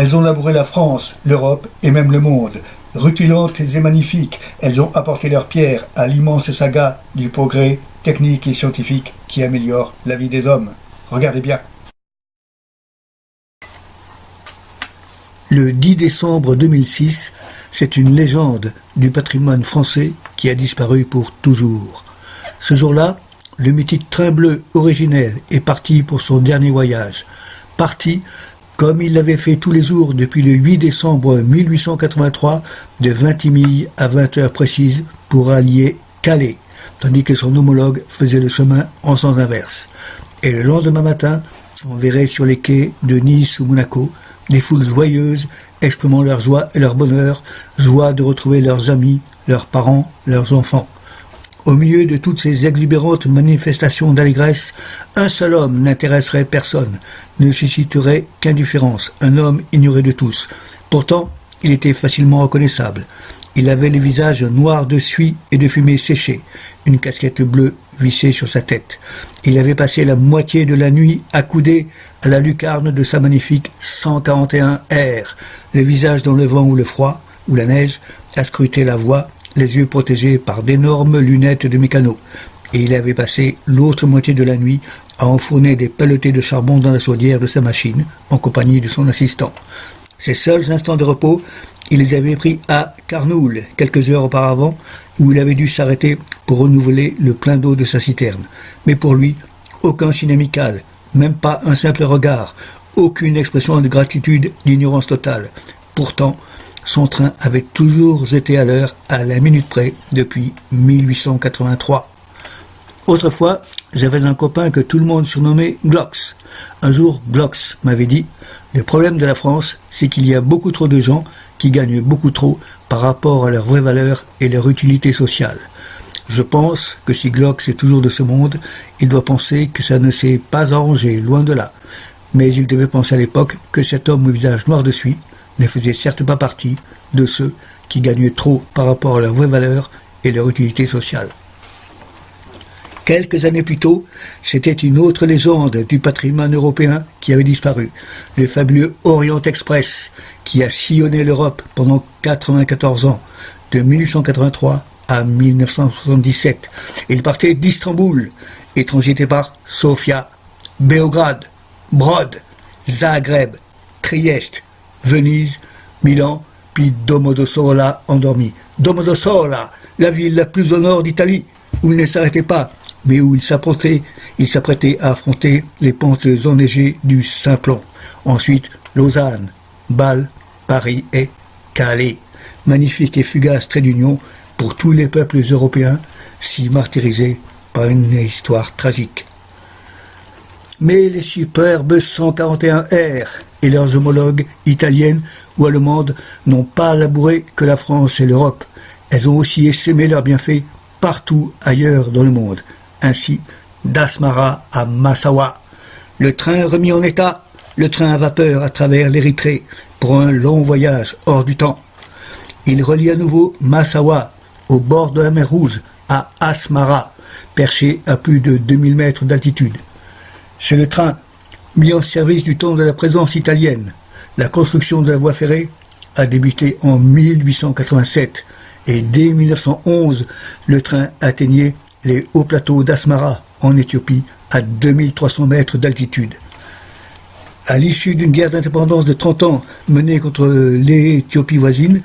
Elles ont labouré la France, l'Europe et même le monde. Rutilantes et magnifiques, elles ont apporté leur pierre à l'immense saga du progrès technique et scientifique qui améliore la vie des hommes. Regardez bien. Le 10 décembre 2006, c'est une légende du patrimoine français qui a disparu pour toujours. Ce jour-là, le mythique train bleu originel est parti pour son dernier voyage. Parti comme il l'avait fait tous les jours depuis le 8 décembre 1883, de 20 milles à 20 heures précises pour allier Calais, tandis que son homologue faisait le chemin en sens inverse. Et le lendemain matin, on verrait sur les quais de Nice ou Monaco des foules joyeuses exprimant leur joie et leur bonheur, joie de retrouver leurs amis, leurs parents, leurs enfants. Au milieu de toutes ces exubérantes manifestations d'allégresse, un seul homme n'intéresserait personne, ne susciterait qu'indifférence, un homme ignoré de tous. Pourtant, il était facilement reconnaissable. Il avait le visage noir de suie et de fumée séchée, une casquette bleue vissée sur sa tête. Il avait passé la moitié de la nuit accoudé à la lucarne de sa magnifique 141R, le visage dans le vent ou le froid, ou la neige, à scruter la voie, les yeux protégés par d'énormes lunettes de mécano. Et il avait passé l'autre moitié de la nuit à enfourner des pelletées de charbon dans la chaudière de sa machine, en compagnie de son assistant. Ses seuls instants de repos, il les avait pris à Carnoules, quelques heures auparavant, où il avait dû s'arrêter pour renouveler le plein d'eau de sa citerne. Mais pour lui, aucun signe amical, même pas un simple regard, aucune expression de gratitude, d'ignorance totale. Pourtant, son train avait toujours été à l'heure, à la minute près, depuis 1883. Autrefois, j'avais un copain que tout le monde surnommait Glocks. Un jour, Glocks m'avait dit « Le problème de la France, c'est qu'il y a beaucoup trop de gens qui gagnent beaucoup trop par rapport à leur vraie valeur et leur utilité sociale. Je pense que si Glocks est toujours de ce monde, il doit penser que ça ne s'est pas arrangé, loin de là. Mais il devait penser à l'époque que cet homme au visage noir de suie ne faisait certes pas partie de ceux qui gagnent trop par rapport à leur vraie valeur et leur utilité sociale. » Quelques années plus tôt, c'était une autre légende du patrimoine européen qui avait disparu, le fabuleux Orient Express, qui a sillonné l'Europe pendant 94 ans, de 1883 à 1977. Il partait d'Istanbul et transitait par Sofia, Beograd, Brod, Zagreb, Trieste, Venise, Milan, puis Domodossola endormi. Domodossola, la ville la plus au nord d'Italie, où il ne s'arrêtait pas, mais où il s'apprêtait à affronter les pentes enneigées du Simplon. Ensuite, Lausanne, Bâle, Paris et Calais. Magnifique et fugace trait d'union pour tous les peuples européens, si martyrisés par une histoire tragique. Mais les superbes 141R et leurs homologues italiennes ou allemandes n'ont pas labouré que la France et l'Europe. Elles ont aussi essaimé leurs bienfaits partout ailleurs dans le monde. Ainsi, d'Asmara à Massawa, le train remis en état, le train à vapeur à travers l'Érythrée pour un long voyage hors du temps. Il relie à nouveau Massawa, au bord de la mer Rouge, à Asmara, perché à plus de 2000 mètres d'altitude. C'est le train mis en service du temps de la présence italienne. La construction de la voie ferrée a débuté en 1887 et dès 1911, le train atteignait les hauts plateaux d'Asmara, en Éthiopie, à 2300 mètres d'altitude. À l'issue d'une guerre d'indépendance de 30 ans menée contre l'Éthiopie voisine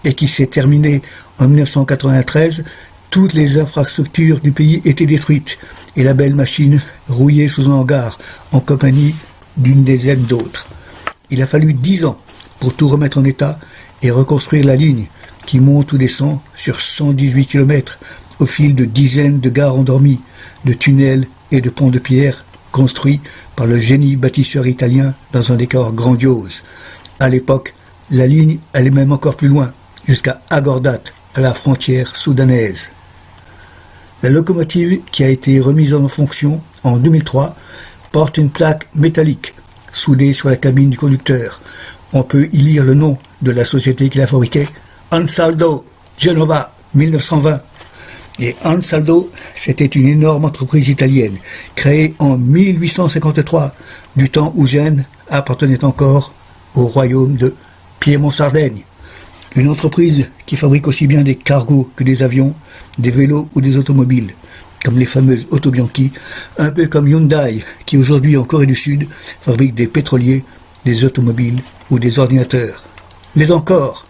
et qui s'est terminée en 1993, toutes les infrastructures du pays étaient détruites et la belle machine rouillée sous un hangar en compagnie d'une dizaine d'autres. Il a fallu 10 ans pour tout remettre en état et reconstruire la ligne qui monte ou descend sur 118 km au fil de dizaines de gares endormies, de tunnels et de ponts de pierre construits par le génie bâtisseur italien dans un décor grandiose. À l'époque, la ligne allait même encore plus loin, jusqu'à Agordat, à la frontière soudanaise. La locomotive, qui a été remise en fonction en 2003, porte une plaque métallique soudée sur la cabine du conducteur. On peut y lire le nom de la société qui la fabriquait, Ansaldo, Genova, 1920. Et Ansaldo, c'était une énorme entreprise italienne, créée en 1853, du temps où Gênes appartenait encore au royaume de Piémont-Sardaigne. Une entreprise qui fabrique aussi bien des cargos que des avions, des vélos ou des automobiles, comme les fameuses Autobianchi, un peu comme Hyundai, qui aujourd'hui en Corée du Sud fabrique des pétroliers, des automobiles ou des ordinateurs. Mais encore,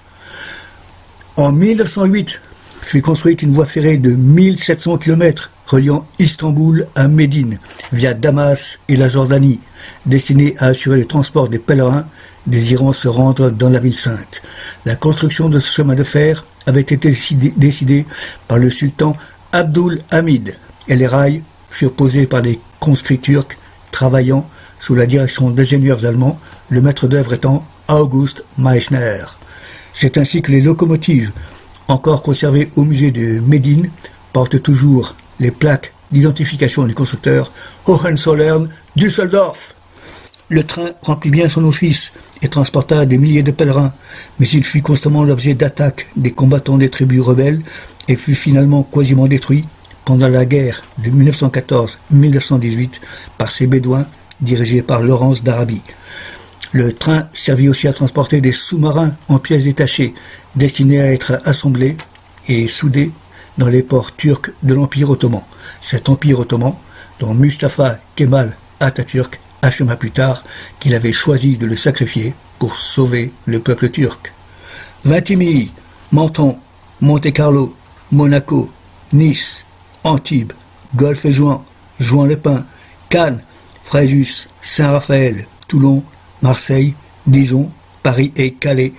en 1908, fut construite une voie ferrée de 1700 km reliant Istanbul à Médine, via Damas et la Jordanie, destinée à assurer le transport des pèlerins désirant se rendre dans la ville sainte. La construction de ce chemin de fer avait été décidée par le sultan Abdul Hamid, et les rails furent posés par des conscrits turcs travaillant sous la direction d'ingénieurs allemands, le maître d'œuvre étant August Meissner. C'est ainsi que les locomotives, encore conservées au musée de Médine, portent toujours les plaques d'identification du constructeur Hohenzollern-Düsseldorf. Le train remplit bien son office et transporta des milliers de pèlerins, mais il fut constamment l'objet d'attaques des combattants des tribus rebelles et fut finalement quasiment détruit pendant la guerre de 1914-1918 par ces Bédouins dirigés par Laurence d'Arabie. Le train servit aussi à transporter des sous-marins en pièces détachées, destinés à être assemblés et soudés dans les ports turcs de l'Empire ottoman. Cet Empire ottoman, dont Mustafa Kemal Atatürk affirma plus tard qu'il avait choisi de le sacrifier pour sauver le peuple turc. Vintimille, Menton, Monte-Carlo, Monaco, Nice, Antibes, Golfe et Juan, Juan-le-Pin, Cannes, Fréjus, Saint-Raphaël, Toulon, Marseille, Dijon, Paris et Calais.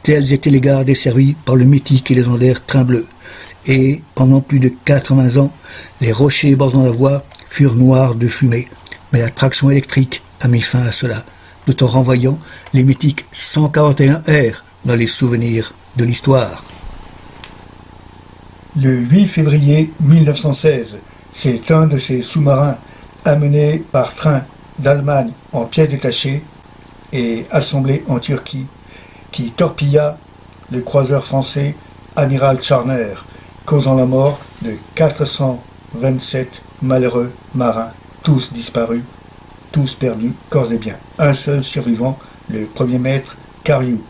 Telles étaient les gares desservies par le mythique et légendaire train bleu. Et, pendant plus de 80 ans, les rochers bordant la voie furent noirs de fumée. Mais la traction électrique a mis fin à cela, tout en renvoyant les mythiques 141R dans les souvenirs de l'histoire. Le 8 février 1916, c'est un de ces sous-marins amenés par train d'Allemagne en pièces détachées et assemblé en Turquie qui torpilla le croiseur français Amiral Charner, causant la mort de 427 malheureux marins, tous disparus, tous perdus, corps et biens. Un seul survivant, le premier maître Cariou.